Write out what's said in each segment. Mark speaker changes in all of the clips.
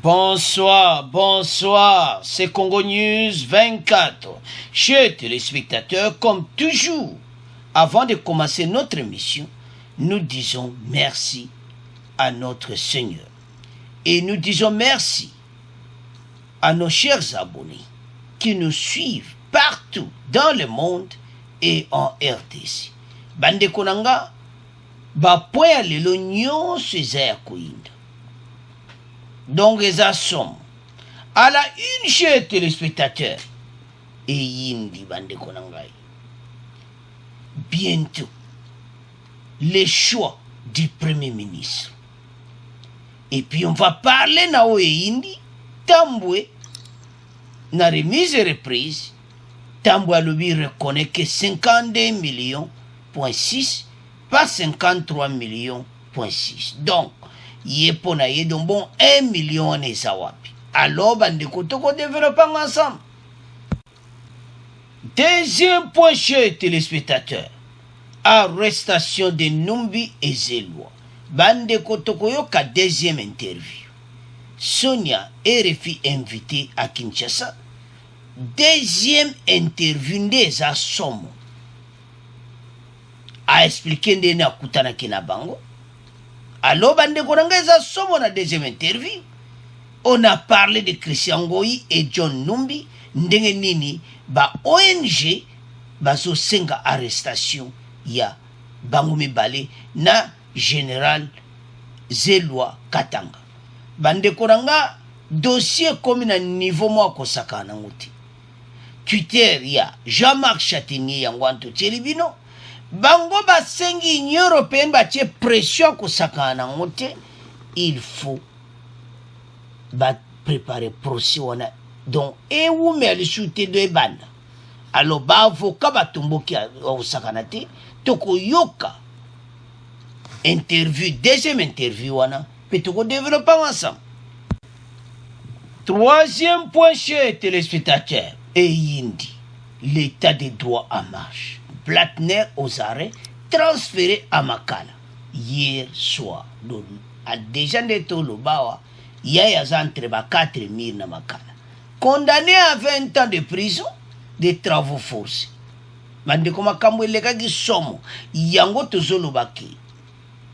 Speaker 1: Bonsoir, bonsoir, c'est Congo News 24. Chers téléspectateurs, comme toujours, avant de commencer notre émission, nous disons merci à notre Seigneur. Et nous disons merci à nos chers abonnés qui nous suivent partout dans le monde et en RDC. Bande konanga, ba poya lelo nyonso eza ya koyinda. Donc les sommes à la une chers téléspectateurs et yindi bande konangai. Bientôt les choix du premier ministre. Et puis on va parler na o yindi Tambwe na remise et reprise. Tambwe Alobi reconnaît que 52 millions point 6 pas 53 millions point 6. Donc yepona ye donc bon 1 million en esawapi. Alors bandeko toko développer ensemble. Deuxième point chez téléspectateurs. Arrestation de Numbi et Zelwa. Bandeko toko yoka deuxième interview. Sonia RFI invité à Kinshasa. Deuxième interview des Assomo. A expliqué de na kutana kinabango. Alors, bandeko nangeza somo na deuxième interview. On a parlé de Christian Ngoyi et John Numbi. Ndenge nini ba ONG bazo senga arrestation ya bango mibale na Général Zelwa Katanga. Bandeko nanga dossier comme na niveau mo kosaka na nguti. Twitter ya Jean-Marc Chatinier yangwanto Tchelibino. Bango basengi Union européenne batie pression kosaka na ngote. Il faut préparer procès wana. Donc ou me ali shooter de banda. Alors ba avocat batomboki osaka na te toko yoka interview deuxième interview wana pe toko développer ensemble. Troisième point chez téléspectateurs et Yindi, l'état des droits en marche. Platner aux arrêts transféré à Makala hier soir. Donc, a déjà neto lobawa ya entre 4 000 na Makala. Condamné à 20 ans de prison, de travaux forcés. Bandeko makambo elekaki somo yango tozolobaki.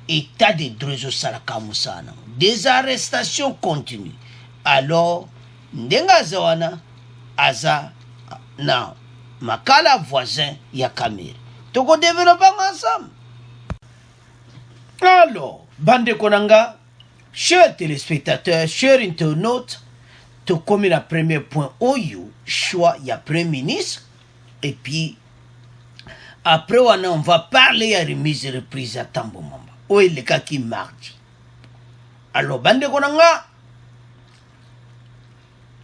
Speaker 1: État de droits au salakamusana. Des arrestations continuent. Alors, ndenga zawana aza na Makala voisin ya Kamere. Toko développer ensemble. Alors, bande konanga, chers téléspectateurs, chers internautes, to comme la premier point oyo choix ya premier ministre et puis après on va parler à remise et reprise à Tambo Mamba. Oye le kaki mardi. Alors, bande konanga,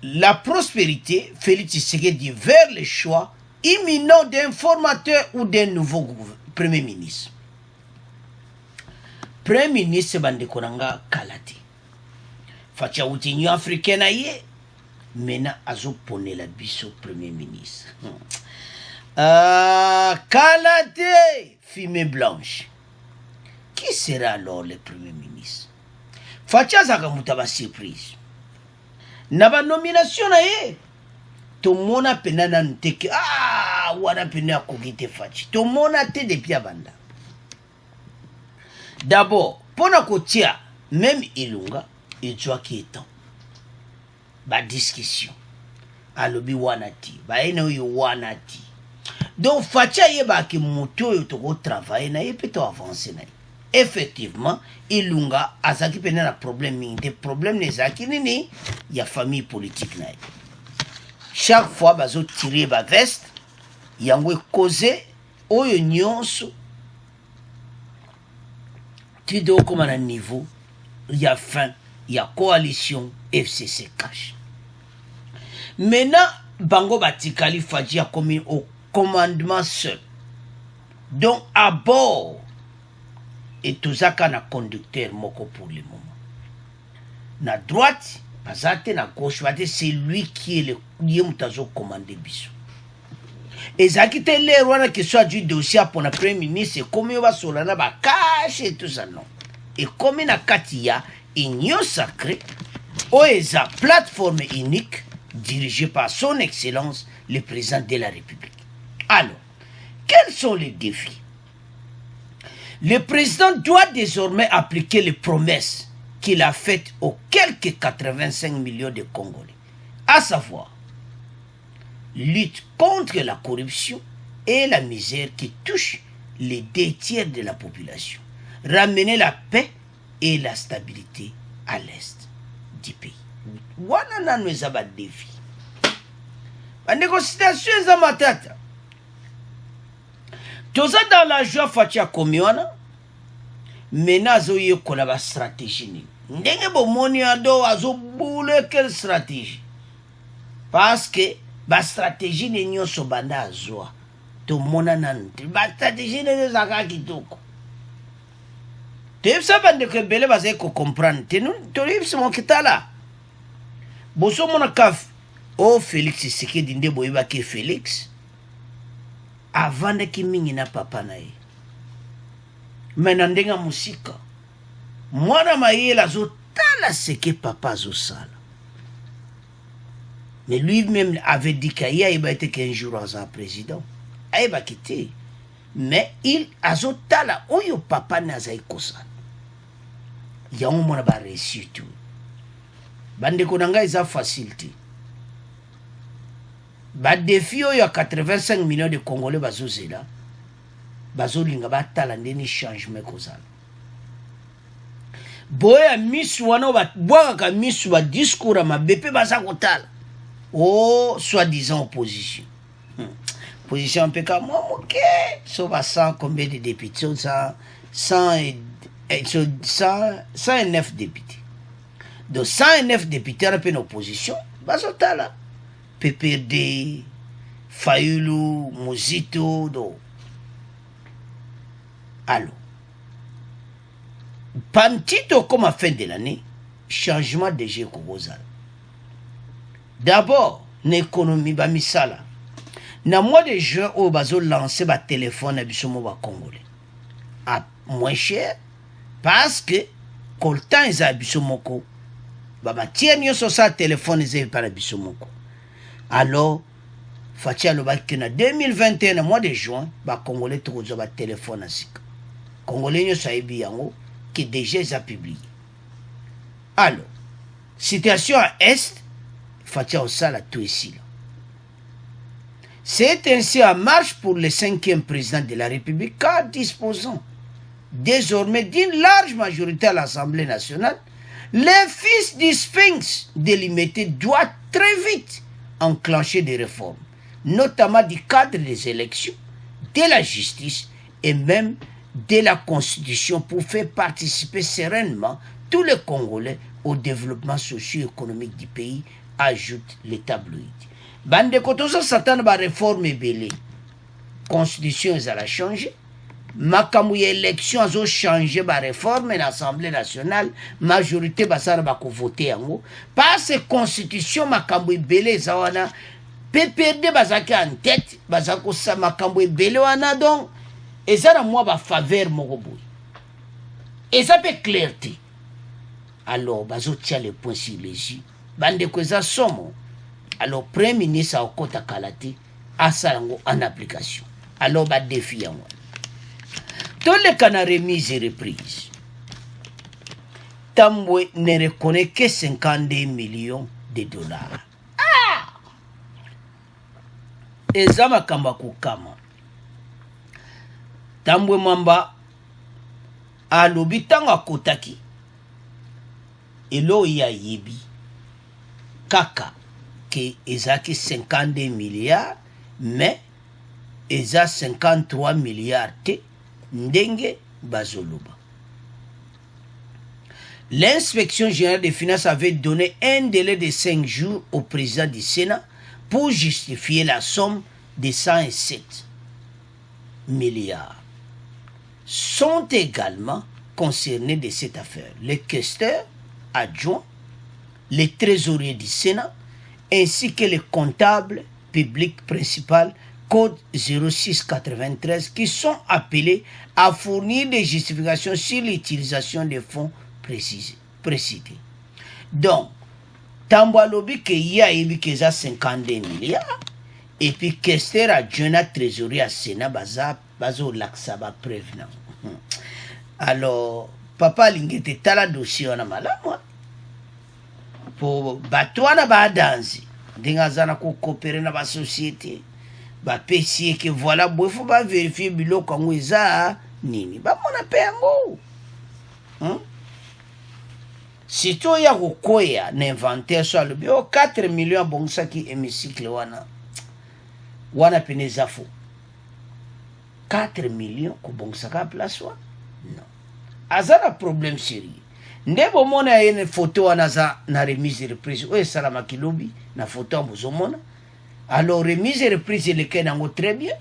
Speaker 1: la prospérité, Félix Tshisekedi vers le choix imminent d'un formateur ou d'un nouveau premier ministre. Premier ministre Bandekonanga Kalati. Facha Union africaine aye. Mena azo pone la biso premier ministre. Kalate, fumée blanche. Qui sera alors le premier ministre? Facha Zagamutaba surprise. Naba nomination na ye. Tomona penana nteke wana pena kokite fachi. Tomona te depuis abanda. D'abord, pona kotia même Ilunga etwa ki etan. Ba discussion. Alobi wanati, ba ene oyo wanati. Donc facha ye ba ki moto yo to travailler na ye peut avancer na ye. Effectivement, Ilunga azaki pena na problème des problèmes les zaki nini ya famille politique na ye. Chaque fois bazo tirer ba veste yango causer oyo nyonso tido comme à niveau ya fin ya coalition FCC cash. Maintenant bango batikali faji a commis au commandement seul. Donc à bord et tout ça na conducteur moko pour le moment. Na droite Bazate na gauche, c'est lui qui est le yemutazo commandé biso. Et ça qui te le roi qui soit du dossier pour le premier ministre, comme il va solana ba cache et tout ça non. Et comme na katia union sacrée, OESA, plateforme unique dirigée par son Excellence le Président de la République. Alors, quels sont les défis? Le président doit désormais appliquer les promesses qu'il a faites aux quelques 85 millions de Congolais, à savoir lutte contre la corruption et la misère qui touche les 2/3 de la population, ramener la paix et la stabilité à l'est du pays. Wana nous a défi. La négociation est à ma tête. Tout ça dans la joie fatia komiwana. Maintenant, zo y a la stratégie. Ndenge bomoni ado azo boule quelle stratégie? Parce que la stratégie n'est pas so banda azoa. To mona nan. La stratégie n'est pas ça kitoko. Tu sais pas que belle va se comprendre. Tu n'arrives pas mon kitala. Boso mona kaf. Oh Félix Tshisekedi dinde boyeba ke Félix. Avant de ki mingi na papa na ye. Maintenant ndenga musika. Mwana mayela zo tala seke papa zo sala. Mais lui-même avait dit qu'il a été qu'un jour en président. Il va quitter. Mais il a zo tala oyo papa na za ikosa. Ya mwana ba réussir tout. Bande konanga isa facilité. Ba défi oyo ya 85 millions de Congolais bazozela. Bazolinga batala ndeni changement kozala. Boya misu wana bwaka misu ba discours ma bepe baza kotala. Oh, soi-disant opposition. Opposition un peu comme moi, ok. Sauf à 100 combien de députés? 109 députés. Donc 109 députés en opposition, bazotala. PPD, Fayulu, Mozito, do. Alors, Pantito comme à fin de l'année, changement de jeu Kogozal. D'abord, l'économie bamisala. Na mois de juin, au bazo lancé ba téléphone à bisomo ba Congolais. À moins cher, parce que, coltan ils a bisomoko, ba matière nyo so sa téléphone ils a pas bisomoko. Alors, Fatia Lobaki na 2021, mois de juin, ba Congolais trozo ba téléphone à sika. Congolais nyo sa ebi yango, qui déjà a publié. Alors, situation à Est, Fatia Osala tout ici. C'est ainsi en marche pour le 5e président de la République, car disposant désormais d'une large majorité à l'Assemblée nationale, le fils du Sphinx délimité doit très vite enclencher des réformes, notamment du cadre des élections, de la justice et même de la Constitution pour faire participer sereinement tous les Congolais au développement socio-économique du pays, ajoute les tabloïds. Bande kotosa satan ba réforme belé. Constitution ils a changé. Makamou élection a changé ba réforme en Assemblée nationale, majorité basara ba ko voter yango. Par ces constitution makamou belé zawana PPD bazaki en tête, bazako sa makamou belé wana donc et ça moi ba faveur moko. Et ça peut clarté. Alors bazo tia les points sur les i. Bande ko za somo. Alors, Premier ministre a okota kalati a salango en application. Alors, bah défi à moi. Tous les canards remis et reprises. Tamboué ne reconnaît que 52 millions de dollars. Ah! Et Zama Kambaku Kama. Tamboué Mamba a l'obitanga Kotaki. Et l'eau y a yebi. Kaka. Que Ezaki 52 milliards, mais Eza 53 milliards te ndenge bazoloba. L'inspection générale des finances avait donné un délai de 5 jours au président du Sénat pour justifier la somme de 107 milliards. Sont également concernés de cette affaire les questeurs adjoints, les trésoriers du Sénat, ainsi que le comptable public principal code 0693 qui sont appelés à fournir des justifications sur l'utilisation des fonds précités. Donc, Tambo alobi ke ya yebi ke za 52 milliards. Et puis Kester a Jonah trésorier à Sénat bazo laksa ba prévenant. Alors papa lingete tala dossier on a malamu. Pour batwana ba dansi. Dinga zana ko coopérer na ba société. Ba pesier que voilà faut ba vérifier biloko ngo eza nini. Ba mona pe yango. Si tu ya kokoya na inventaire sur le bio 4 millions bongsa ki hémicycle wana peneza fo 4 millions ko bongsa ka place wana non azana problème sérieux ndebo mona yene photo wana za na remise reprise o salama kilobi na photo ambozo mona alors remise reprise le kena ngo très bien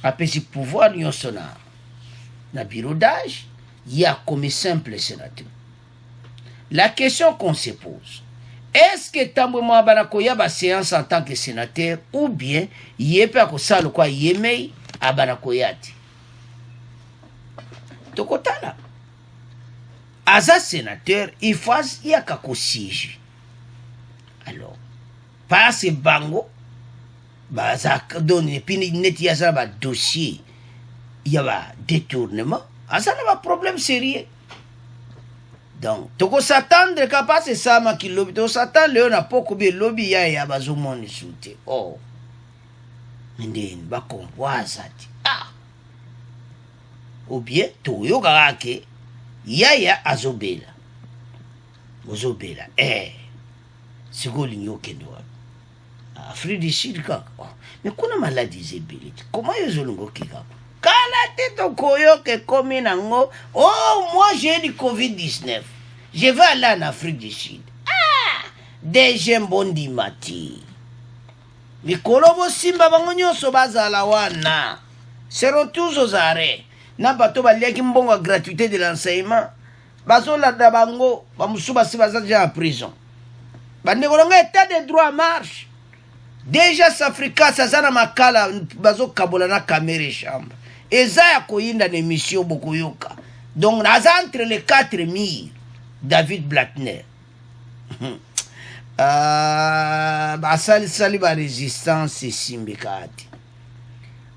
Speaker 1: apesi pouvoir nyonso na bureau d'âge ya comme simple sénateur. La question qu'on se pose, est-ce que Tambo Mabanakoya ba séance en tant que sénateur ou bien yepe akosa le quoi yemei abanakoyati? Tokotala. Aza sénateur, il faut y a kako siège. Alors, parce que bango, baza donne puis net yaza ba dossier, il y a ba détournement, aza na ba problème sérieux. Donc, toko s'attendre capaz c'est ça ma qui lobby, toko s'attendre le na poko be lobby ya bazomoni soute. Oh. Ndeni ba kompoza ti. Ah. Ou bien to yo garake ya azobela. Ozobela. Siko linyo kendo. Afrique du Sud kaka. Mais kuna maladie zebeliti. Comment yo zolungo kika? Kala tito koyo ke komi nango. Oh, moi j'ai du Covid-19. Je vais aller en Afrique du Sud. Ah! Déjà mbondi mati. Mikolobo simba bango nyonso bazala wana. Seront tous aux arrêts. Na bato baliaki mbongo gratuité de l'enseignement. Bazola da bango bamusuba si baza déjà en prison. Bandeko longa état de droit marche. Déjà Safrika sazana makala bazo kabola na caméra chambre. Eza ya koyinda na émission bokoyoka. Donc naza entre les 4 mille David Blattner. Sali ba résistance simbikati.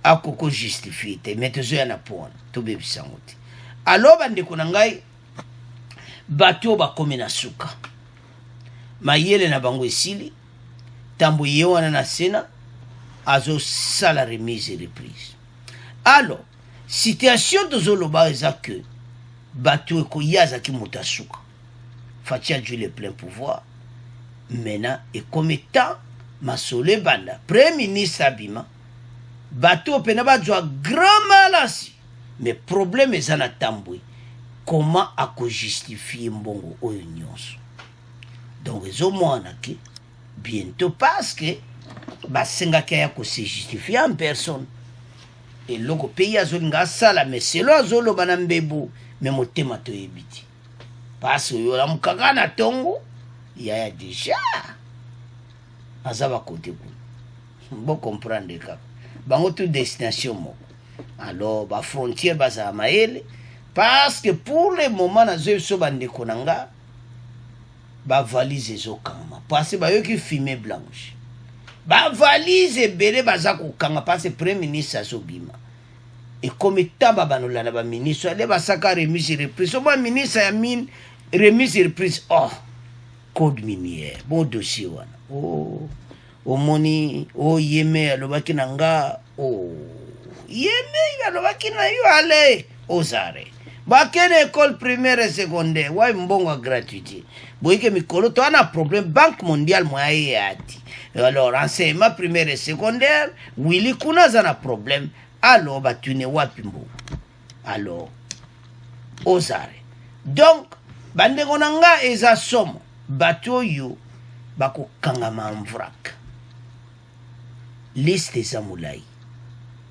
Speaker 1: Akoko justifie te metezo ya na pona to bebisango te. Alors bandeko na ngai bato bakomi na suka. Mayele na bango esili. Tambo yewana na sena azo sala remise et reprise. Alors, situation de Zoloba est que Batou ko yaza ki mutasuka. Fatia Dieu le plein pouvoir. Maintenant, et comme étant Masole Banda, Premier ministre Abima, Batou penaba doit grand malasi. Mais problème est na tamboué. Comment a justifier mbongo oyo nyonso? Donc, les hommes qui bientôt parce que basenga kaya ko se justifier en personne. Et loko pays azolinga sala mais selo azolo banambebu mais motema to yebiti. Parce que yo la mukaka na tongo ya déjà azaba côté ku. Bon comprendre ka. Bango tout destination moko. Alors ba frontière baza maele parce que pour le moment na zo so bande konanga ba valise ezokama parce que ba yo ki fumée blanche. Ba valise belé baza kokanga parce que premier ministre azobima. Et comme taba banola na ba ministre ale basaka remise reprise. Ba ministre ya mine remise reprise. Oh, code minière. Bon dossier wana. Oh, omoni oh yeme alobaki nanga. Oh, yeme alobaki na yo ale ozare. Ba kene école primaire et secondaire, wa mbongo gratuité. Boyeke mikolo to ana problème Banque mondiale moye yati. Alors enseignement primaire et secondaire, wili kuna zana problème. Alors batune wapimbo. Alors ozare. Donc bande konanga eza somo bato yo bako kangama mvrak. Liste zamulai.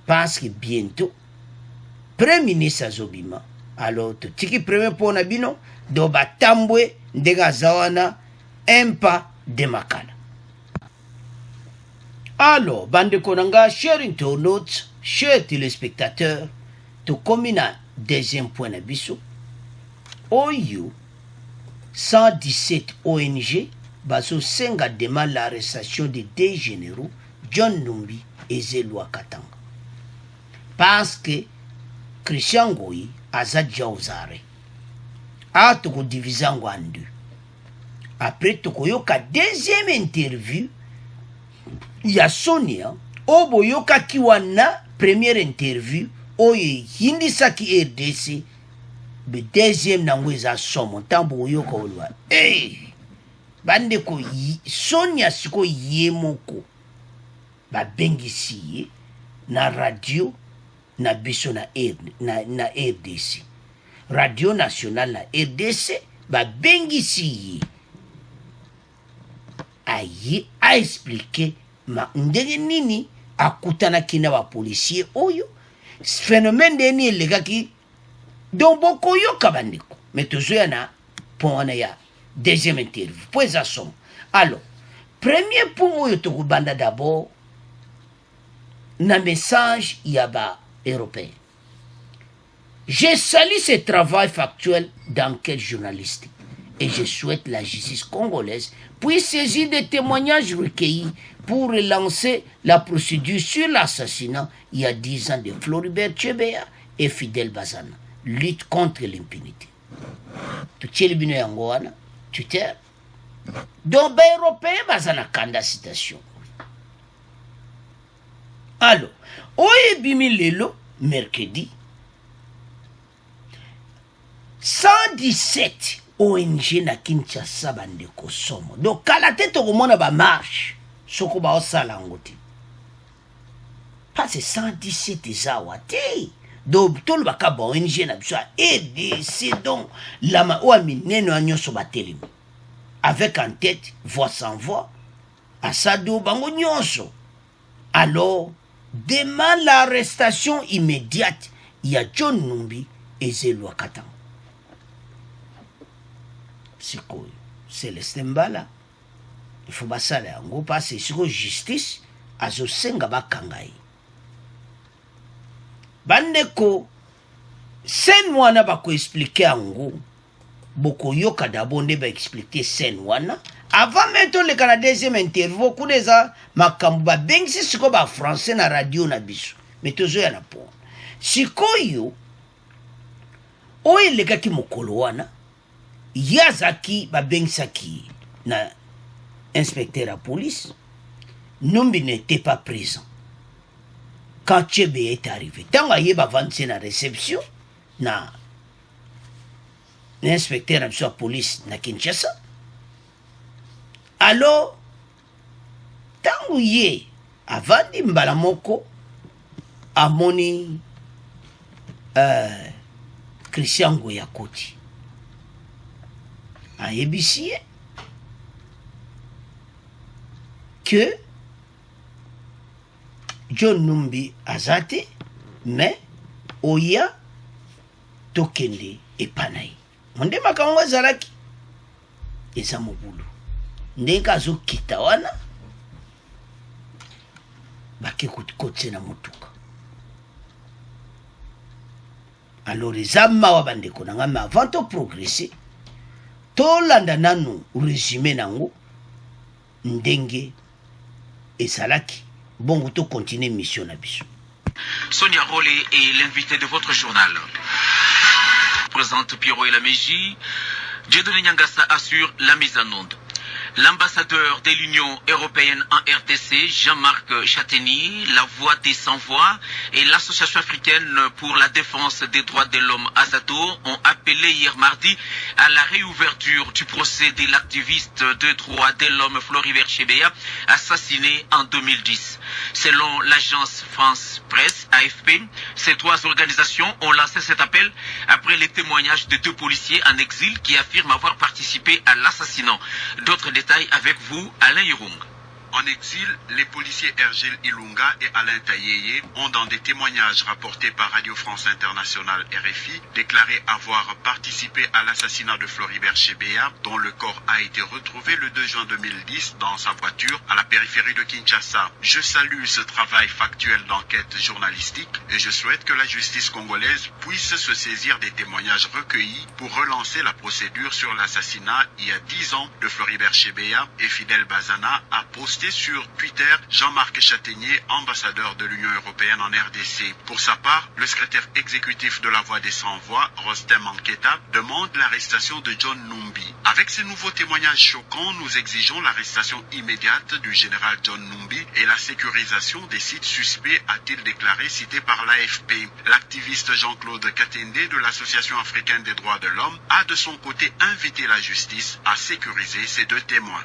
Speaker 1: Parce que bientôt Premier ministre azobima. Alors, tiki premier pour Nabino, do batambwe ndega zawana empa de makala. Alors, bande konanga, chers internautes, chers téléspectateurs, to komina deuxième point nabiso. OU 117 ONG bazo senga demande l'arrestation de deux généraux, John Numbi et Zelwa Katanga. Parce que Christian Ngoyi azadja ozare. A toko divisango en deux. Après toko yoka deuxième interview, ya Sonia, obo yoka kiwana première interview, oye hindi saki RDC, be deuxième nango eza somo, tambo yoka olwa. Bande ko Sonia siko yemoko, ba bengisi ye, na radio, na biso na RDC. Radio Nationale na RDC, ba bengisi ye. Aye a expliqué ma ndenge nini akutana kina ba policier oyo phénomène deni elegaki donc boko yoka bandeko mais toujours na pona ya deuxième interview pour ça son. Alors premier point oyo tokubanda d'abord na message yaba européen. Je salue ce travail factuel d'enquête journalistique et je souhaite la justice congolaise puisse saisir des témoignages recueillis pour relancer la procédure sur l'assassinat il y a 10 ans de Floribert Chebeya et Fidel Bazana. Lutte contre l'impunité. Tu tiens le bino yangoana, tu t'es. Donc, les Européens, Bazana Kanda citation. Alors, oye bimi lelo, mercredi, 117 ONG na Kinshasa bandeko somo. Donc kala te tokomona ba marche soko ba osala ngoti. Parce 117 ezawa te. Donc tolo baka ba ONG na biso EDC donc la oa mineno anyoso batelemi. Avec en tête voix sans voix Asado bango nyonso. Alors demande l'arrestation immédiate. Il y a John Numbi et Zelwa Katanga. C'est le Stembala. Il faut pas yango parce que c'est justice azo senga bakangai. Bandeko sen wana bako expliquer yango boko yoka d'abord ne ba expliquer sen wana avant maintenant le Canada deuxième interview ku deza makambo ba bengisi siko ba français na radio na biso mais toujours yana po sikoyo oye le kaki mokolo wana Yazaki Babengsaki, na inspecteur à police, Numbi n'était pas présent. Quand Chebe est arrivé, tant qu'il y a avancé la réception, na l'inspecteur à police na Kinshasa, alors, tant qu'il y a avant d'Imbalamoko, Amoni Christian Goyakoti. A ébissé que John Numbi azate mais oya tokende epanai monde makango zalaki eza mobulu ndeka zo kita wana bake kotse na motuka. Alors les amma wa bandeko na ngama avant de progresser tolanda nanu résumé nango ndenge esalaki bongo to continuer mission na biso.
Speaker 2: Sonia Rolé est l'invité de votre journal. Présente Pierrot et la Mégie, Dieudonné Nyangasa assure la mise en onde. L'ambassadeur de l'Union européenne en RDC, Jean-Marc Châtaigny, la Voix des Sans-Voix et l'Association africaine pour la défense des droits de l'homme Azado ont appelé hier mardi à la réouverture du procès de l'activiste de droits de l'homme Floribert Chebeya, assassiné en 2010. Selon l'agence France Presse, AFP, ces trois organisations ont lancé cet appel après les témoignages de deux policiers en exil qui affirment avoir participé à l'assassinat. D'autres détails avec vous, Alain Yurung.
Speaker 3: En exil, les policiers Hergel Ilunga et Alain Tayeye ont, dans des témoignages rapportés par Radio France Internationale RFI, déclaré avoir participé à l'assassinat de Floribert Chebeya, dont le corps a été retrouvé le 2 juin 2010 dans sa voiture à la périphérie de Kinshasa. Je salue ce travail factuel d'enquête journalistique et je souhaite que la justice congolaise puisse se saisir des témoignages recueillis pour relancer la procédure sur l'assassinat il y a 10 ans de Floribert Chebeya, et Fidel Bazana a posté sur Twitter Jean-Marc Châtaignier, ambassadeur de l'Union européenne en RDC. Pour sa part, le secrétaire exécutif de la Voix des Sans-Voix, Rostem Anketa, demande l'arrestation de John Numbi. Avec ces nouveaux témoignages choquants, nous exigeons l'arrestation immédiate du général John Numbi et la sécurisation des sites suspects, a-t-il déclaré, cité par l'AFP. L'activiste Jean-Claude Katende de l'Association africaine des droits de l'homme a de son côté invité la justice à sécuriser ces deux témoins.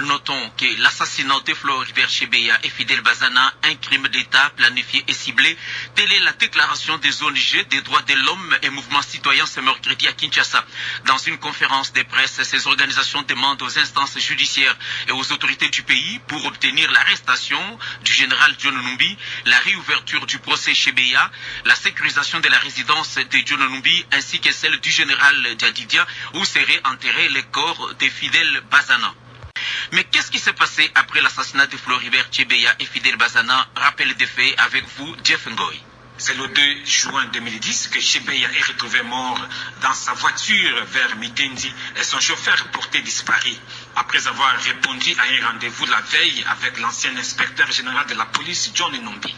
Speaker 2: Notons que l'assassinat de Floribert Chebeya et Fidel Bazana, un crime d'État planifié et ciblé. Telle est la déclaration des ONG des droits de l'homme et mouvements citoyens ce mercredi à Kinshasa. Dans une conférence de presse, ces organisations demandent aux instances judiciaires et aux autorités du pays pour obtenir l'arrestation du général John Numbi, la réouverture du procès Chebeya, la sécurisation de la résidence de John Numbi ainsi que celle du général Djadidia où seraient enterrés les corps de Fidel Bazana. Mais qu'est-ce qui s'est passé après l'assassinat de Floribert Chebeya et Fidel Bazana? Rappel des faits avec vous, Jeff Ngoy.
Speaker 4: C'est le 2 juin 2010 que Chebeya est retrouvé mort dans sa voiture vers Mitendi et son chauffeur porté disparu. Après avoir répondu à un rendez-vous la veille avec l'ancien inspecteur général de la police, John Numbi.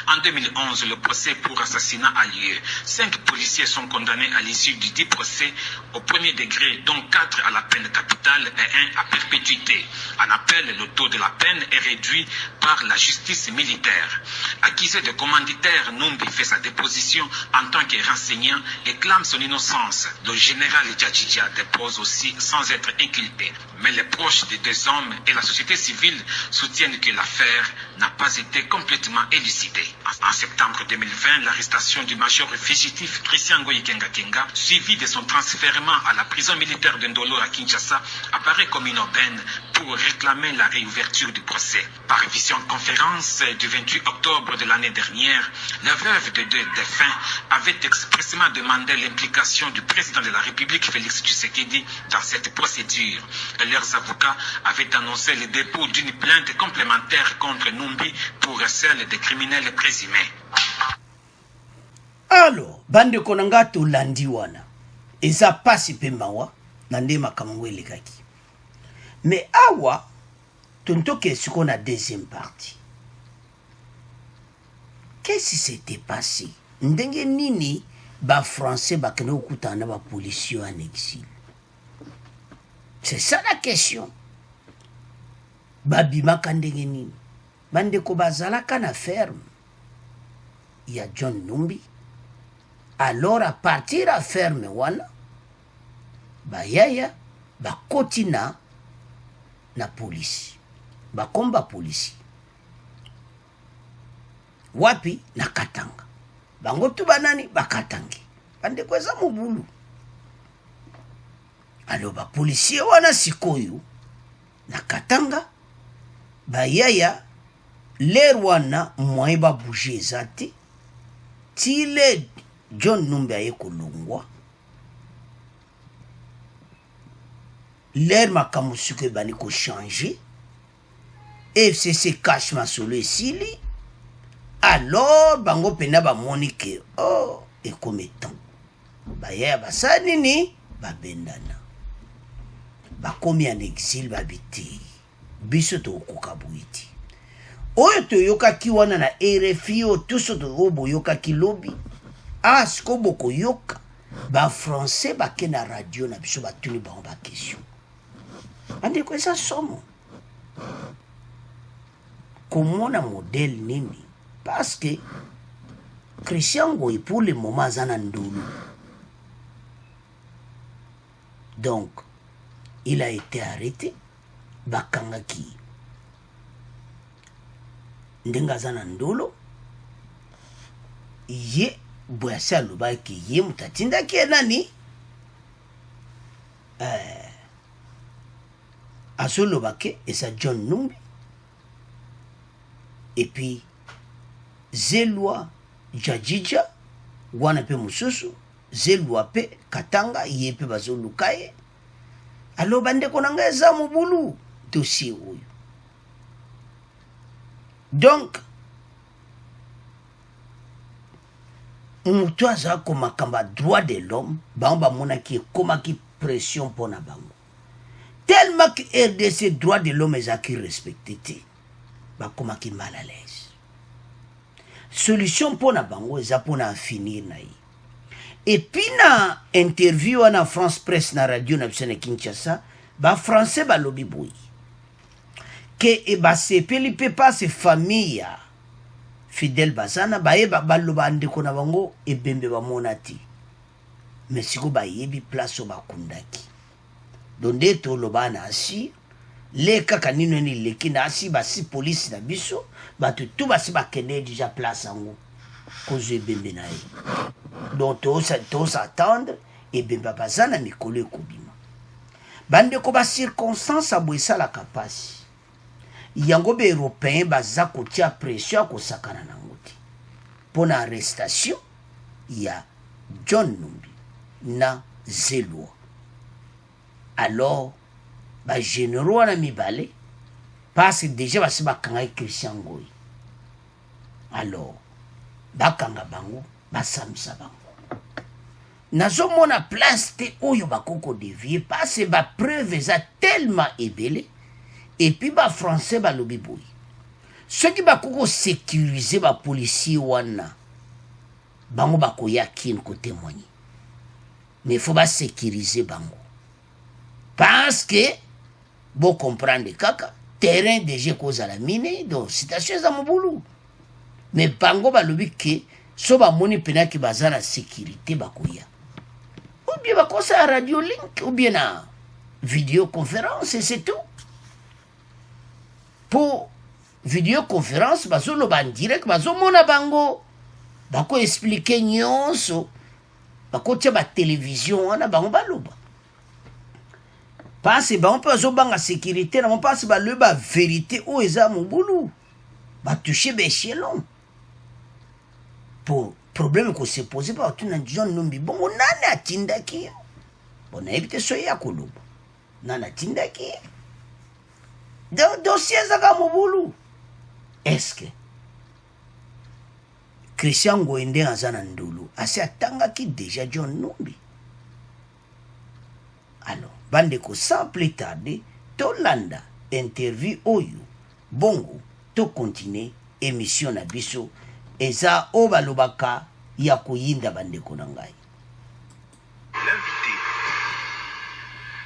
Speaker 4: En 2011, le procès pour assassinat a lieu. 5 policiers sont condamnés à l'issue du dit procès au premier degré, dont 4 à la peine capitale et 1 à perpétuité. En appel, le taux de la peine est réduit par la justice militaire. Accusé de commanditaire, Numbi fait sa déposition en tant que renseignant et clame son innocence. Le général Djadjidia dépose aussi sans être inculpé. Mais les proches des deux hommes et la société civile soutiennent que l'affaire n'a pas été complètement élucidée. En septembre 2020, l'arrestation du major fugitif Christian Ngoyi Kenga, suivi de son transfèrement à la prison militaire de Ndolo à Kinshasa, apparaît comme une aubaine pour réclamer la réouverture du procès. Par visioconférence du 28 octobre de l'année dernière, les veuves de deux défunts avaient expressément demandé l'implication du président de la République, Félix Tshisekedi, dans cette procédure. Et leurs avocats avaient annoncé le dépôt d'une plainte complémentaire contre Numbi pour celle des criminels présumés.
Speaker 1: Alors, bande konanga to landi wana. Eza pasi pe mawa, nande makamangwe legaki. Mais awa, tonto qu'est-ce qu'on a deuxième partie. Qu'est-ce qui s'était passé? Ndenge nini ba français ba kene okutana ba policiers en exil. C'est ça la question. Babima kandenge nini. Bande ko bazalaka na ferme. Il y a John Numbi. Alors à partir à ferme wana, ba yaya ba kotina na police. Ba komba police. Wapi na Katanga. Bango tu banani bakatangi. Bande kweza mubulu. Alors ba policier wana sikoyo na Katanga ba yaya l'air wana moyen ba bouger zati tile John Numbi aye kolongwa l'air makamusuke bani ko changer FCC cache masolo esili. Alors bango pena ba monike oh et comme temps ba yaya basa nini ba bendana ba komi en exil ba biti biso to kokabuiti oyo to yoka ki wana na RFI o tuso to obo yoka ki lobby asko boko yoka ba français ba ke na radio na biso ba tuni ba question ande ko ça somo comment na modèle nini. Parce que Christian Ngoyi pour le moment zana ndolo. Donc il a été arrêté bakangaki ndenga zana ndolo ye boyasa lobaki ye mutatinda ki nani asolo bake esa John Numbi et puis zelwa jajija wana pe mususu zelwa pe katanga ye pe bazoluka ye. Alors bandeko na ngai eza mobulu dossier oyo. Donc moto aza komakamba droit de l'homme bango bamonaki ekomaki pression mpona bango tellement que RDC droit de l'homme ezalaki respecté te bakomaki mal à l'aise. Solution mpona bango eza mpona afinir na ye. Et puis na interview wana France Presse na radio na biso na Kinshasa bafrançais balobi boyi ke ebasepeli mpe pase famille ya Fidel Bazana bayeba baloba ndeko na bango ebembe bamona ti mais siko bayebi place oyo bakundaki donc nde toloba na asi le kaka nino eni leki na asi basi polisi na biso bato tu basi bakende déjà place yango kozwa ebembe na ye. Donc tosatendre ebembe baza na mikolo ekobima bandeko bacirconstance aboye esalaka mpasi yango baeuropéen baza kotia pression akosakana nango te mpo na arrestation ya John Numbi na Zelwa. Alors bagénéraux wana mibale parce que déjà basi bakangaki Christian Ngoyi. Alors bakanga bango basambisa bango nazomona place te oyo bakoko devie parce bapreuve eza tellement ebele et puis bafrançais balobi boyi soki bakoko sécuriser bapolisier wana bango bakoya kini kotémoigner mais faut basécuriser bango parce que bo comprendre kaka terrain déjà kozala mine donc citation eza mobulu mais bango balobi ke so bamoni penaki baza na sécurité bakoya ou bien bakosa radio link ou bien na vidéoconférence et c'est tout. Pour vidéoconférence bazoloba en direct bazomona bango bako expliquer nyonso bakotia batelevizio wana bango baloba parce bango mpe bazobanga sécurité na mpasi baloba vérité oyo eza mobulu batouche bechelon pour problème ko se poser pa tuna John Numbi bongo nani atindaki bon nayebi te soya koloba nani atindaki dossier ezaka mobulu. Est-ce que Christian Ngoyi nde aza na ndulu asi atangaki déjà John Numbi? Alors bandeko sans plus tarder tolanda interview oyo bongo to continuer émission na biso eza o balobaka ya koyinda bandeko na ngai.
Speaker 2: L'invité,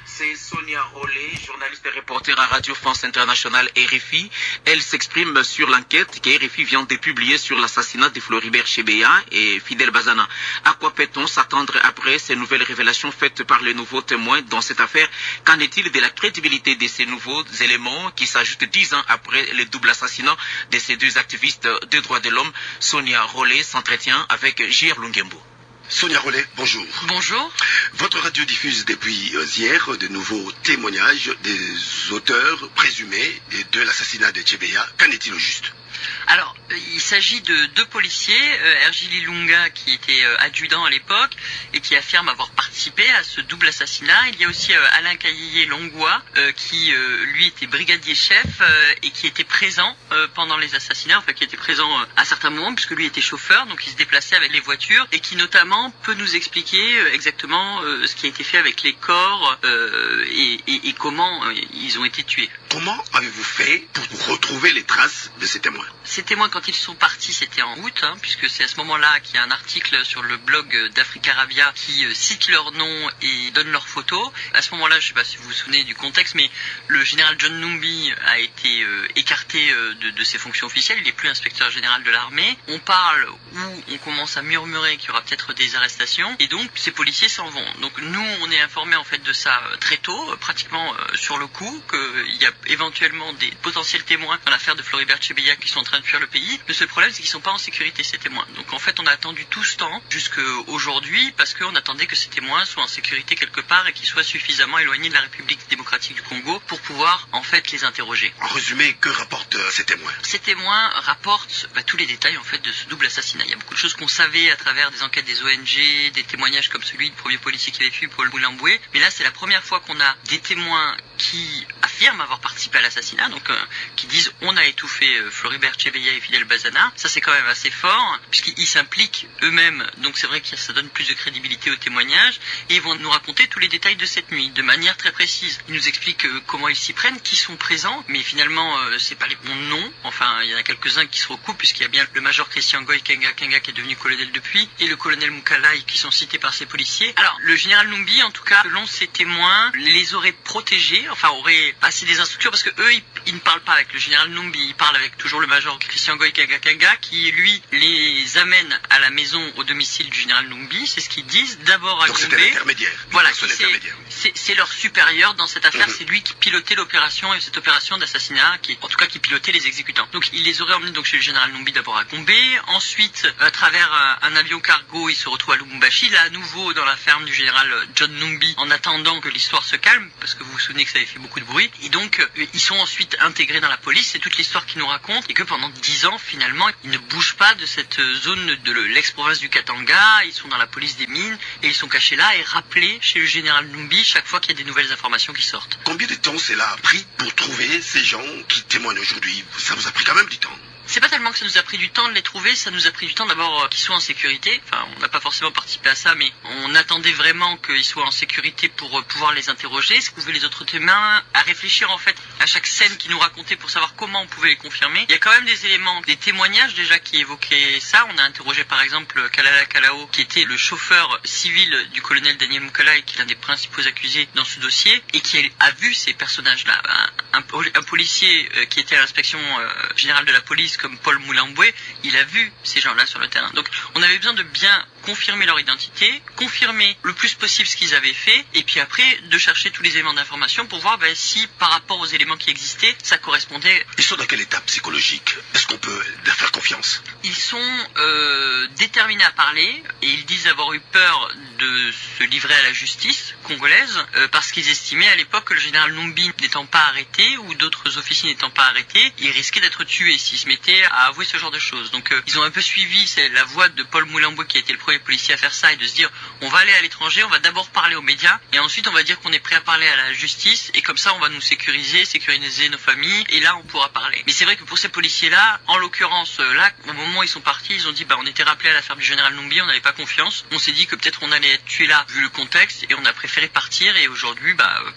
Speaker 2: c'est Sonia Rollet, journaliste et reporter à Radio France Internationale RFI. Elle s'exprime sur l'enquête que RFI vient de publier sur l'assassinat de Floribert Chebeya et Fidel Bazana. À quoi peut-on s'attendre après ces nouvelles révélations faites par les nouveaux témoins dans cette affaire? Qu'en est-il de la crédibilité de ces nouveaux éléments qui s'ajoutent 10 ans après le double assassinat de ces deux activistes des droits de l'homme? Sonia Rollet s'entretient avec J.R. Lungembo.
Speaker 5: Sonia Rollet, bonjour.
Speaker 6: Bonjour.
Speaker 5: Votre radio diffuse depuis hier de nouveaux témoignages des auteurs présumés de l'assassinat de Chebeya. Qu'en est-il au juste?
Speaker 6: Alors, il s'agit de deux policiers, Hergile Ilunga qui était adjudant à l'époque et qui affirme avoir participé à ce double assassinat. Il y a aussi Alain Kayeye Longwa qui lui était brigadier chef et qui était présent pendant les assassinats, enfin qui était présent à certains moments puisque lui était chauffeur, donc il se déplaçait avec les voitures et qui notamment peut nous expliquer exactement ce qui a été fait avec les corps et comment ils ont été tués.
Speaker 5: Comment avez-vous fait pour retrouver les traces de ces témoins?
Speaker 6: Ces témoins, quand ils sont partis, c'était en août, puisque c'est à ce moment-là qu'il y a un article sur le blog d'Africa Arabia qui cite leur nom et donne leurs photos. À ce moment-là, je ne sais pas si vous vous souvenez du contexte, mais le général John Numbi a été écarté de ses fonctions officielles. Il n'est plus inspecteur général de l'armée. On parle ou on commence à murmurer qu'il y aura peut-être des arrestations, et donc ces policiers s'en vont. Donc nous, on est informés en fait de ça très tôt, pratiquement sur le coup, qu'il y a éventuellement des potentiels témoins dans l'affaire de Floribert Chebeya qui sont en train de fuir le pays. Le seul problème, c'est qu'ils sont pas en sécurité, ces témoins. Donc en fait, on a attendu tout ce temps jusqu'à aujourd'hui parce qu'on attendait que ces témoins soient en sécurité quelque part et qu'ils soient suffisamment éloignés de la République démocratique du Congo pour pouvoir en fait les interroger.
Speaker 5: En résumé, que rapportent ces témoins?
Speaker 6: Ces témoins rapportent tous les détails en fait de ce double assassinat. Il y a beaucoup de choses qu'on savait à travers des enquêtes des ONG, des témoignages comme celui du premier policier qui avait fui, Paul Moulamboué. Mais là, c'est la première fois qu'on a des témoins qui affirment avoir participé à l'assassinat, donc qui disent on a étouffé Floribert Chebeya et Fidel Bazana. Ça, c'est quand même assez fort puisqu'ils s'impliquent eux-mêmes. Donc c'est vrai que ça donne plus de crédibilité au témoignage et ils vont nous raconter tous les détails de cette nuit de manière très précise. Ils nous expliquent comment ils s'y prennent, qui sont présents, mais finalement c'est pas les bons noms. Enfin, il y en a quelques-uns qui se recoupent puisqu'il y a bien le major Christian Goy Kenga qui est devenu colonel depuis et le colonel Moukalai qui sont cités par ces policiers. Alors, le général Numbi, en tout cas, selon ses témoins, les aurait protégés, enfin aurait passé des instructions parce que eux, ils ne parlent pas avec le général Numbi, ils parlent avec toujours le major Christian Goy Kenga qui, lui, les amène à la maison au domicile du général Numbi. C'est ce qu'ils disent. D'abord à
Speaker 5: Donc
Speaker 6: Gombe.
Speaker 5: c'était l'intermédiaire.
Speaker 6: Voilà, c'est leur supérieur dans cette affaire, c'est lui qui pilotait l'opération et cette opération d'assassinat, qui pilotait les exécutants. Donc il les aurait emmenés donc chez le général Numbi d'abord à Gombe, ensuite à travers un avion cargo, il se retrouve à Lubumbashi, là à nouveau dans la ferme du général John Numbi, en attendant que l'histoire se calme, parce que vous vous souvenez que ça avait fait beaucoup de bruit, et donc ils sont ensuite intégrés dans la police, c'est toute l'histoire qu'ils nous racontent, et que pendant 10 ans finalement, ils ne bougent pas de cette zone de l'ex-province du Katanga, ils sont dans la police des mines, et ils sont cachés là et rappelés chez le général Numbi chaque fois qu'il y a des nouvelles informations qui sortent.
Speaker 5: Combien de temps cela a pris pour trouver ces gens qui témoignent aujourd'hui? Ça vous a pris quand même du temps.
Speaker 6: C'est pas tellement que ça nous a pris du temps de les trouver, ça nous a pris du temps d'abord qu'ils soient en sécurité. Enfin, on n'a pas forcément participé à ça, mais on attendait vraiment qu'ils soient en sécurité pour pouvoir les interroger, ce qu'ouvaient les autres témoins, à réfléchir en fait à chaque scène qu'ils nous racontaient pour savoir comment on pouvait les confirmer. Il y a quand même des éléments, des témoignages déjà qui évoquaient ça. On a interrogé par exemple Kalala Kalao, qui était le chauffeur civil du colonel Daniel Moukalai, qui est l'un des principaux accusés dans ce dossier, et qui a vu ces personnages-là. Un policier qui était à l'inspection générale de la police, comme Paul Moulamboué, il a vu ces gens-là sur le terrain. Donc on avait besoin de bien confirmer leur identité, confirmer le plus possible ce qu'ils avaient fait, et puis après de chercher tous les éléments d'information pour voir si par rapport aux éléments qui existaient, ça correspondait.
Speaker 5: Ils sont dans quelle étape psychologique? Est-ce qu'on peut leur faire confiance?
Speaker 6: Ils sont déterminés à parler, et ils disent avoir eu peur de se livrer à la justice congolaise, parce qu'ils estimaient à l'époque que le général Numbi n'étant pas arrêté, ou d'autres officiers n'étant pas arrêtés, ils risquaient d'être tués s'ils se mettaient à avouer ce genre de choses. Donc ils ont un peu suivi la voie de Paul Moulamboué, qui a été le premier policier à faire ça, et de se dire on va aller à l'étranger, on va d'abord parler aux médias, et ensuite on va dire qu'on est prêt à parler à la justice, et comme ça on va nous sécuriser nos familles, et là on pourra parler. Mais c'est vrai que pour ces policiers-là, en l'occurrence là, au moment où ils sont partis, ils ont dit on était rappelés à l'affaire du général Numbi, on n'avait pas confiance, on s'est dit que peut-être on allait être tués là vu le contexte, et on a préféré partir, et aujourd'hui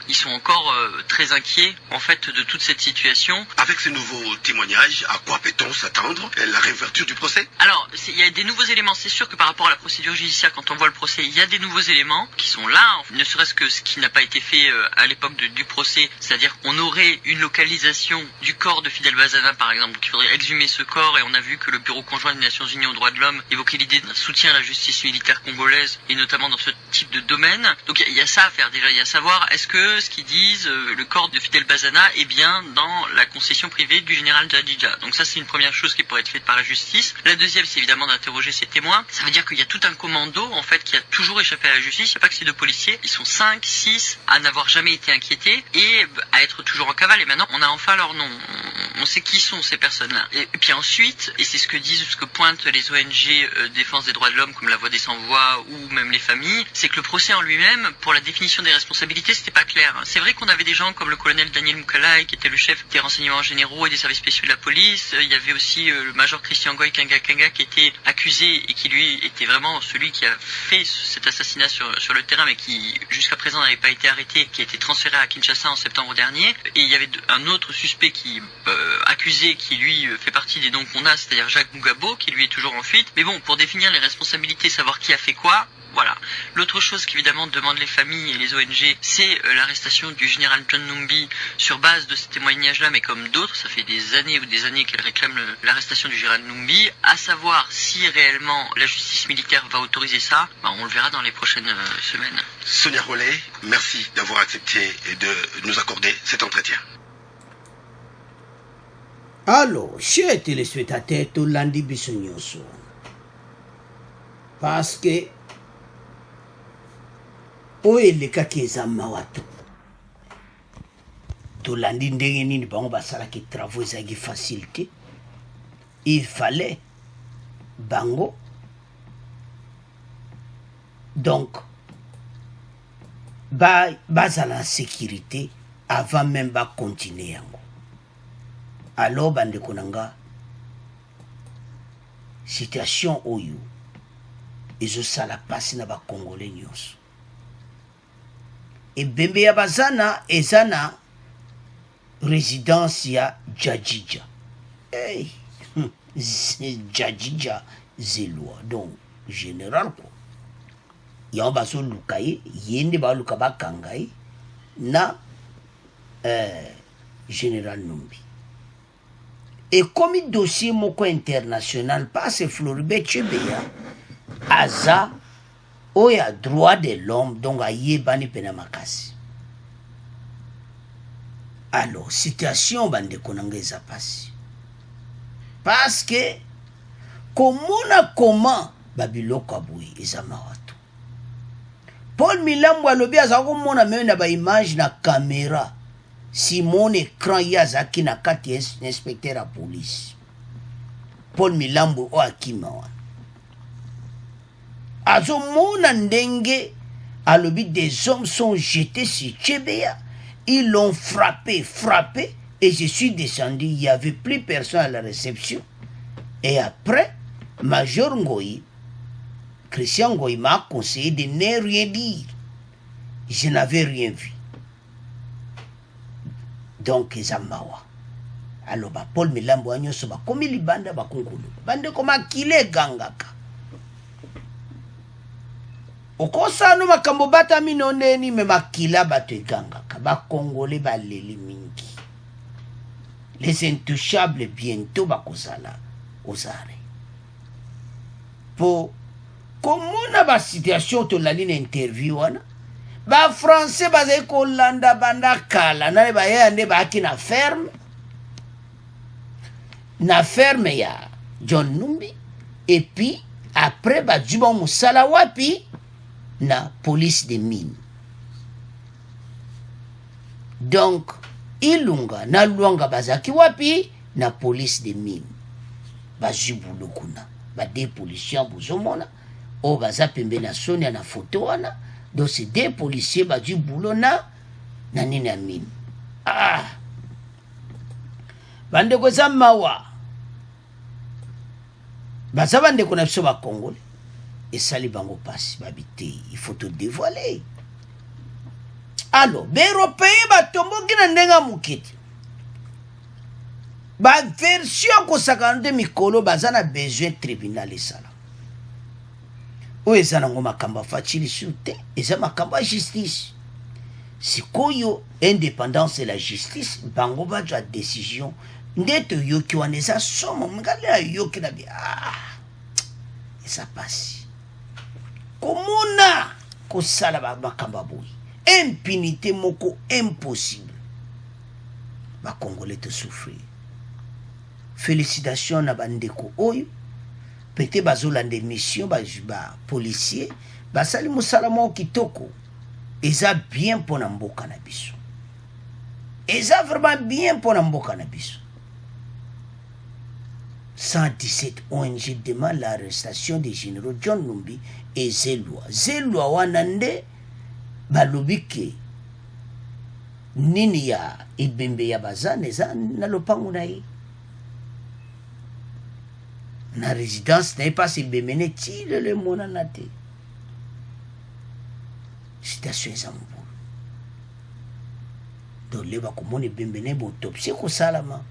Speaker 6: ils sont encore très inquiets en fait de toute cette situation.
Speaker 5: Avec ces nouveaux témoignages, à quoi peut-on s'attendre? La réouverture du procès?
Speaker 6: Alors, il y a des nouveaux éléments. C'est sûr que par rapport à la procédure judiciaire, quand on voit le procès, il y a des nouveaux éléments qui sont là, ne serait-ce que ce qui n'a pas été fait à l'époque du procès, c'est-à-dire qu'on aurait une localisation du corps de Fidel Bazana, par exemple, donc il faudrait exhumer ce corps, et on a vu que le Bureau conjoint des Nations Unies aux droits de l'homme évoquait l'idée d'un soutien à la justice militaire congolaise, et notamment dans ce type de domaine. Donc il y a ça à faire déjà, il y a à savoir, est-ce que ce qu'ils disent, le corps de Fidel Bazana est bien dans la concession privée du général Jadija. Donc ça, c'est une première chose qui pourrait être faite par la justice. La deuxième, c'est évidemment d'interroger ces témoins. Ça veut dire qu'il y a tout un commando, en fait, qui a toujours échappé à la justice. Il n'y a pas que ces deux policiers. Ils sont 5, 6 à n'avoir jamais été inquiétés et à être toujours en cavale. Et maintenant, on a enfin leur nom. On sait qui sont ces personnes-là. Et puis ensuite, et c'est ce que pointent les ONG défense des droits de l'homme, comme la Voix des Sans-Voix ou même les familles, c'est que le procès en lui-même, pour la définition des responsabilités, c'était pas clair. C'est vrai qu'on avait des gens comme le colonel Daniel Moukalai, qui était le chef des renseignements généraux et des services spéciaux de la police. Il y avait aussi le major Christian Goy Kenga qui était accusé et qui lui était vraiment celui qui a fait cet assassinat sur le terrain, mais qui jusqu'à présent n'avait pas été arrêté, qui a été transféré à Kinshasa en septembre dernier. Et il y avait un autre suspect qui accusé qui lui fait partie des noms qu'on a, c'est-à-dire Jacques Mugabo, qui lui est toujours en fuite. Mais bon, pour définir les responsabilités, savoir qui a fait quoi, voilà. L'autre chose qu'évidemment demandent les familles et les ONG, c'est l'arrestation du général John Numbi sur base de ces témoignages-là, mais comme d'autres, ça fait des années qu'elles réclament l'arrestation du général Numbi. À savoir si réellement la justice militaire va autoriser ça, on le verra dans les prochaines semaines.
Speaker 5: Sonia Rollet, merci d'avoir accepté de nous accorder cet entretien.
Speaker 1: Alors, chers téléspectateurs, tolandi biso nyonso. Parce que oyo elekaki eza mawa to. Tolandi ndenge nini bango basalaki travaux ezalaki facile te. Il fallait bango. Donc, bazala sécurité avant même ba continuer yango. Alors bandeko nanga situation oyo ezosala pasi na ba congolais nyonso. Ebembe ya bazana ezana résidence ya Djadjidja. Hey, Djadjidja zelwa donc général quoi. Yon baso lukaye yende ba luka bakangai na général Numbi. Et comme il dossier moko international passe Floribert Chebeya aza oya droit de l'homme donc a yebani pena makasi. Alors situation bande konanga eza pasi. Parce que comment babiloko aboué eza mawato. Paul Milambo alobi aza komona meme na ba image na caméra. Si mon écran yazaki na kati inspecteur à police. Paul Milambo o akima wana. Azo mona ndenge alobi des hommes sont jetés sur Chebeya. Ils l'ont frappé. Et je suis descendu. Il n'y avait plus personne à la réception. Et après, Major Ngoyi, Christian Ngoyi m'a conseillé de ne rien dire. Je n'avais rien vu. Donc, Zamawa. Alors, Paul Milambo a nyonso ba komi libanda ba konkolo. Bande koma kile gangaka. Okosa no makambo bata minoneni me makila bato gangaka. Ba Congolais ba leli mingi. Les intouchables bientôt ba kozala ozare. Po komona ba situation to la ligne interview wana. Ba français bazali kolanda banda kala na ba yande ba ki na ferme ya John Numbi et puis après ba juba musala wapi na police de mine. Donc Ilunga na Luanga bazaki wapi na police de mine. Ba jibulo kuna ba des policiers bozomona o baza pembe na sonia na photo wana. Donc c'est des policiers ba du boulot na nini ya mine. Ah. Bande ko za mawa. Baza bande ko na biso ba Congolais. Et sali bango passe babité, il faut te dévoiler. Alors, les Européens ba tombo ki na ndenga mukiti. Ba version ko sakande mikolo baza na besoin tribunal esala. Oyo eza nango makambo afacilisi te eza makambo ya justice. Sikoyo indépendance de la justice bango bazwa décision nde toyoki wana eza somo ngale ayoki na bi eza pasi komona kosala makambo aboyi impunité moko impossible. Bakongolais te souffrir. Félicitations na bandeko oyo peut-être bazolanda mission ba policier basali musala mo kitoko eza bien pona mboka na biso. Eza vraiment bien pona mboka na biso. 117 ONG demandent l'arrestation des généraux John Numbi et Zelwa wana nde balobi ke nini ya ebembe ya bazana eza na lopango na ye. Na résidence n'est pas si bémené tile le monanate. Citation example. Donc les bakomone bembene botopsie ko salama.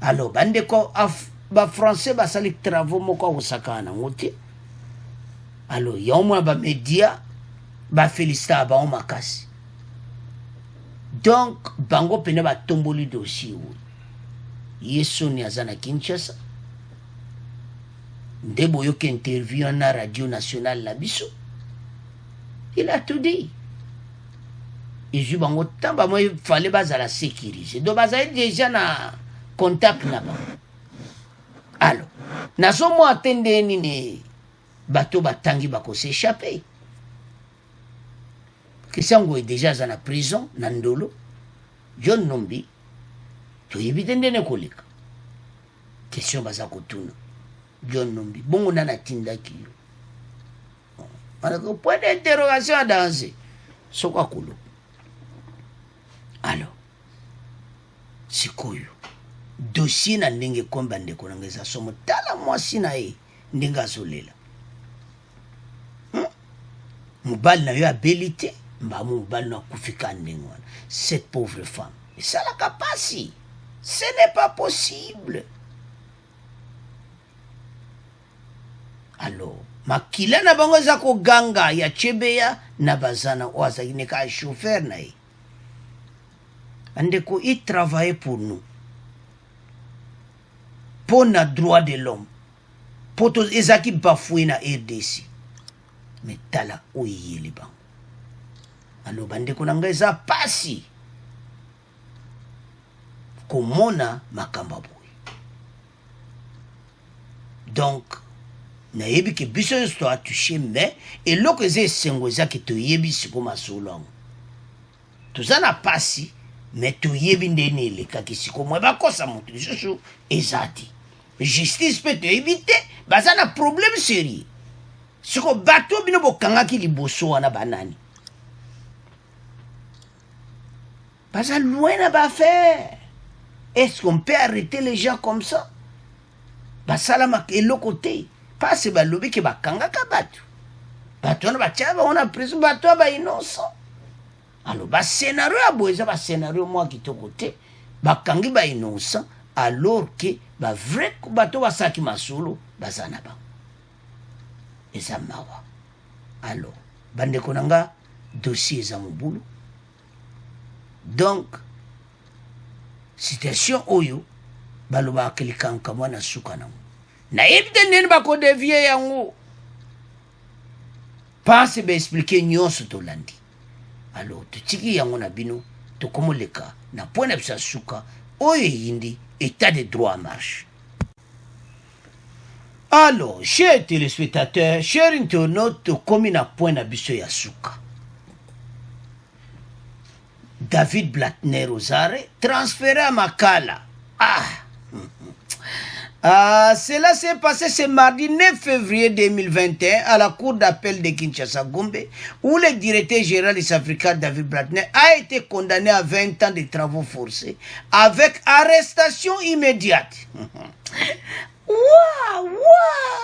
Speaker 1: Alors bande ko ba français ba sali travaux moko osakana ngoti. Alors yomwa ba média ba félicita ba on makasi. Donc bango pene ba tomboli dossier. Yeso ni azana Kinshasa. Ndebo yoke interview na radio nationale la biso. Il a tout dit. Et je bango tamba moi il fallait bazala sécuriser. Donc bazala déjà na contact na bango. Alors nazomona te nde nini bato batangi bakos'échappe. Kisango déjà aza na prison na Ndolo. John Nombi toyebi te ndene koleka. Question baza kotuna John Nombi bongo nana atindaki yo. Alors point d'interrogation à danser soko akolo. Alors sikoyo dossier na ndenge komba ndeko na ngeza somo tala mwasi na ye ndenge azolela. Mobali na yo abeli te mbamu mobali na kufika ndenge wana. Cette pauvre femme esalaka pasi. Ce n'est pas possible. Alors makila na bango eza koganga ya Chebeya na bazana o azalaki ne ka chauffeur na ye. Andeko, il travaillait pour nous. Pour le droit de l'homme. Pour tous les gens qui bafouent na RDC. Mais tala oye les bancs. Alors, bandeko nanga eza pasi. Komona makamba boy. Donc, na yebi ke biso histoire touché mais et loko eze sengo eza ke to yebi siko masolong. Tout ça na pasi. Mais tu yebi ndene elekaki siko mwe bakosa moto lisusu ezati. Justice peut te éviter baza na problème sérieux. Siko bato bino bokangaki liboso wana banani. Baza loin na ba faire. Est-ce qu'on peut arrêter les gens comme ça? Basala makelo côté. Pas se balobi ke bakangaka bato. Bato na bachaba on a pris bato ba innocent. Alors, ba scénario a boeza ba scénario moi qui côté, ba kangi ba innocent alors que ba vrai bato ba saki masolo bazana ba. Eza mawa. Alors, bande konanga dossier za mobulu. Donc situation oyo baloba kelikanka mwana suka na. Na ebite nene ba ko dévier yango. Pense be expliquer nyonso to landi. Alors, tutiki yango na bino, tokomoleka, na point na bisa suka, oye yindi, état de droit en marche. Alors, chers téléspectateurs, chers internautes, tokomi na point na biso ya suka. David Blattner Ozare, transféré à Makala. Cela s'est passé ce mardi 9 février 2021 à la cour d'appel de Kinshasa-Gombe où le directeur général des Africains David Blattner a été condamné à 20 ans de travaux forcés avec arrestation immédiate.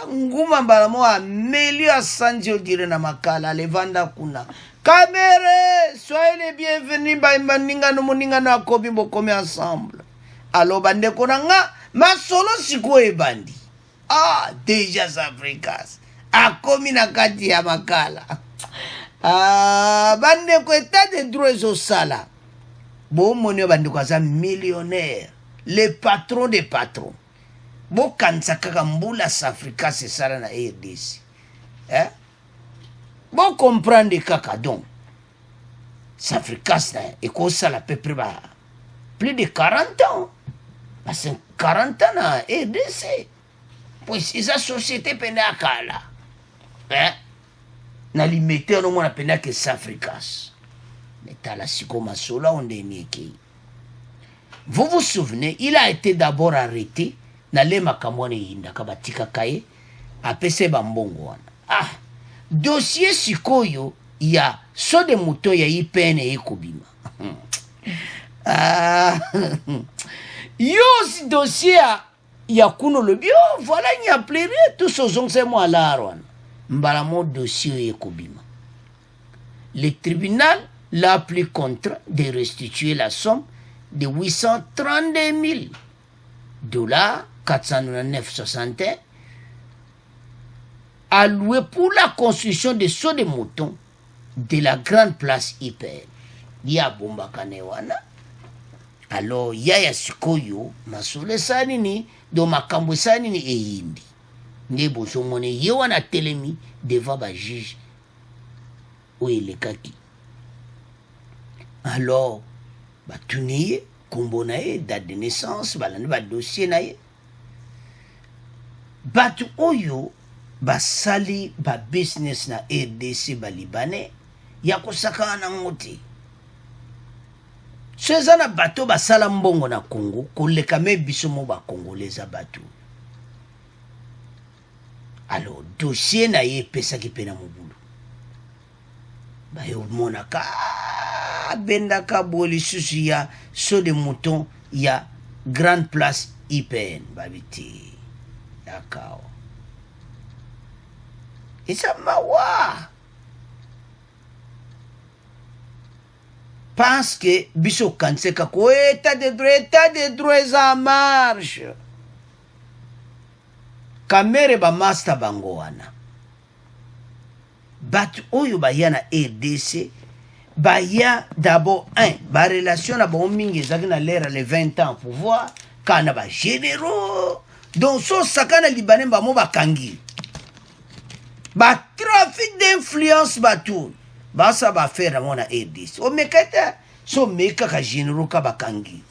Speaker 1: Nguma mbalamo ameli à Sanjo dire na Makala levanda kuna. Kamere, soyez les bienvenus baimbaninga no moninga na kobi bokomi ensemble. Alors bande konanga masolo siko ebandi. Déjà Africas. Akomi na kati ya Makala. Bande ko état de droit au sala. Bon monio bande ko za millionnaire, le patron des patrons. Bo kansa kaka mbula Africa c'est ça na RDC. Bon comprendre kaka donc. Africas et ko sala peu près plus de 40 ans. Parce que 40 ans na RDC. Pues isa société pena kala. Na limité no mona pena que Africas. Metala siko masola onde nieki. Vous vous souvenez, il a été d'abord arrêté na le makamone yinda kabatika kaye apese bambongo wana. Dossier sikoyo ya so de mouton ya IPN ekobima. Yo si dossier ya kuno le bio voilà il n'y a plus rien tout ce sont c'est moi là wana. Mbala mo dossier ekobima. Le tribunal l'a appelé contraint de restituer la somme de 832 000 $, 499,61 alloués pour la construction de sauts de moutons de la grande place hyper. Ya bomba kanewana. Alors yaya sikoyo masole sanini do makambo sanini eyindi. Nebo somone yewana telemi devant ba juge o elekaki. Alors batuniye kombo na ye date de naissance balandi badossier na ye bato oyo basali babusiness na RDC balibanais ya kosakana nango te so eza na bato basala mbongo na Congo koleka me biso mo bakongolais eza bato alors dossier na ye epesaki mpe na mobulu bayomonaka bendaka bo lisusu ya saut de mouton ya grande place IPN babi te yakao eza mawa parce que biso kanseka ko état de droit eza en marche kamere bamaster bango wana bato oyo baya na RDC baya d'abord barelation na bango mingi ezalaki na lera les 20 ans pouvoir kana bagénéraux donc so sakana libanais bamo bakangi batrafic d'influence bato basa bafere nango na RDC omeka te so omeka ka généraux ka bakangi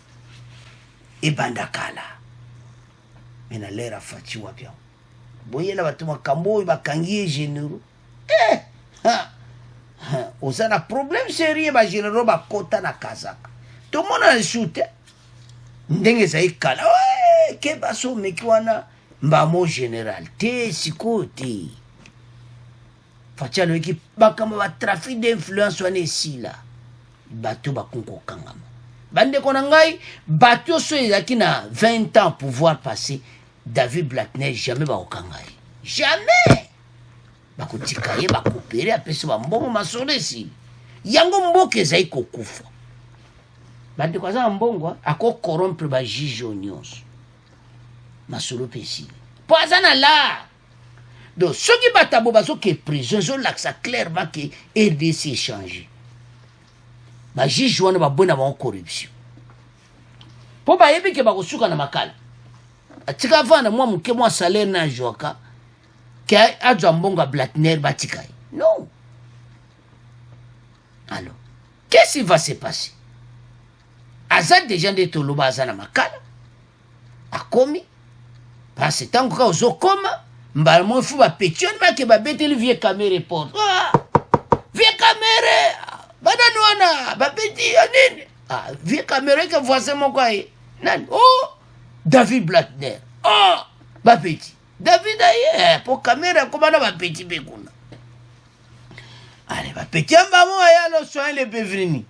Speaker 1: ebanda kala mena lera faci wapi yango boyela bato makambo oyo bakangi ye généraux oza na problème sérieux bagénéraux bakota na kazaka tomona lisu te ndenge ezali kala ke baso omeki wana mbamo général te sikoyo te faci aloyeki makambo batrafic d'influence wana esila bato bakongi kokangama bandeko na ngai bato so ezalaki na 20 ans pouvoir passé David Blattner jamais bakokanga ye jamais bakotika ye bakopere apesi bambongo masolo esili yango mboka ezali kokufa bandeko aza na mbongo akokorompre bajuge oyo nyonso masolo mpe esili mpo aza na la donc soki bato abo bazoke prison ezolakisa clairement ke RDC échange bajuge wana babwe na bango corruption mpo bayebi ke bakosuka na makala atika avanda mwa moke mwa salaire na azwaka ke azwa mbongo ya Blattner batika ye non alors qu'est-ce qui va se passer aza déjà nde toloba aza na makala akomi parce ntango kaka ozokoma mbala mo fu bapetioni bake babeteli vie camere porte vie camere badani wana babeti ya nini vie camere ke voisin moko aye nani David Blattner bapeti David aye po camere akoma na bapeti mpe kuna ale bapeti ambamo aya lo soin le bevrini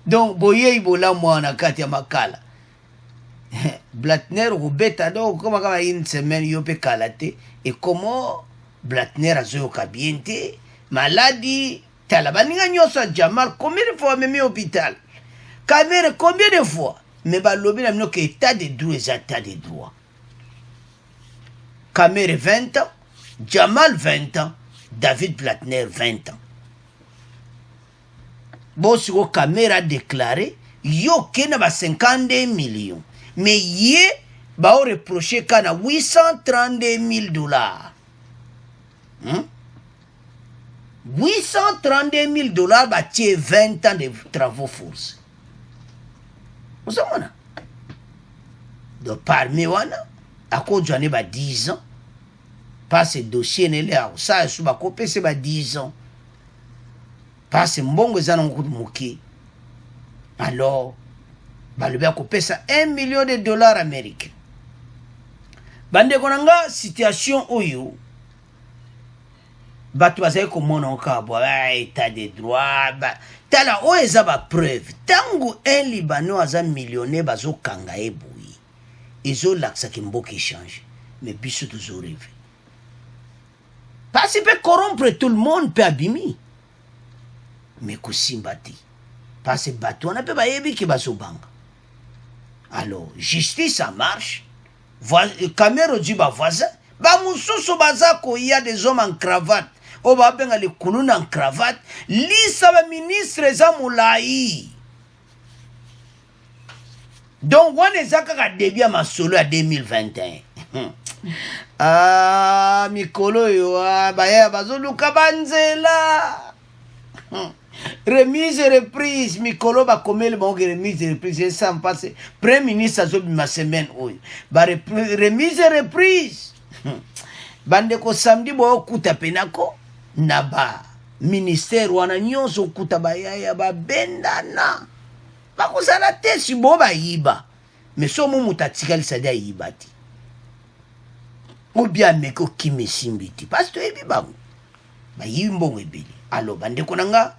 Speaker 1: donc boyei bolamu wana kati ya makala Blattner kobeta donc koma kama une semaine yo mpe kala te ekomo Blattner azoyoka bien te maladi tala baninga nyonso ya Jamal combien de fois amemi hôpital camere combien de fois mais balobi na mino ke état de droit eza état de droit camere 20 ans Jamal 20 ans David Blattner 20 ans bon siko camere a déclaré yo ke na ba 52 millions mais ye ba o reproché kana $832,000 $832,000 batie 20 ans de travaux forcés ozomona donc parmi wana akozwane ba 10 ans passe dossier nele akosala esu bakopesa ba 10 ans passe mbongo eza nango moke alors balobi akopesa $1 million américain bandeko na nga situation oyo bato bazali komona oka bwa état de droit tala oyo eza bapreuve ntango un libanais aza millionnaire bazokanga ye boye ezolakisaki mboka échange mais biso tozoreve pasi mpe corrompre tout le monde mpe abimi mais kosimba te pasi bato wana mpe bayebi ke bazobanga alors justice en marche camere odi bavoisin bamosusu baza koya des hommes en cravate oyo babenga likulunu en cravate lisa baministre eza molai donc wana eza kaka debi ya masolo ya 2021 mikolo oyo baya bazoluka banzela remise et reprise mikolo bakomeli bango remise et reprise esa mpase premier ministre azobima semaine oyo remise et reprise bandeko samedi boyokuta penako na ba ministère wana nyonso okuta bayaya babendana bakozala te si bo bayiba mais so mo mutu atikalisa de ayiba te obi ameki okima esimbi te parce toyebi bango bayibi mbongo ebele alo bandeko na nga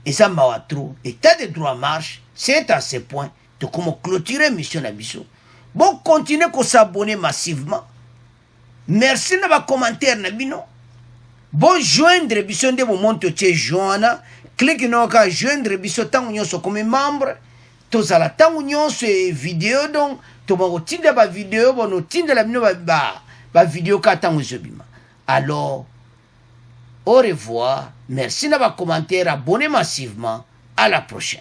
Speaker 1: eza mawa tro état de droit marche c'est à ce point tokoma clôturer mission na biso bon continuer s'abonner massivement merci na bacommentaire na bino bon joindre biso nde bomonto tie joana clique noka joindre biso ntango nyonso comme membre tozala ntango nyonso e video donc tobakotinda bavideo bonotindela bino bavideo ka ntango ezobima alors au revoir merci na bacommentaire abonnez massivement à la prochaine.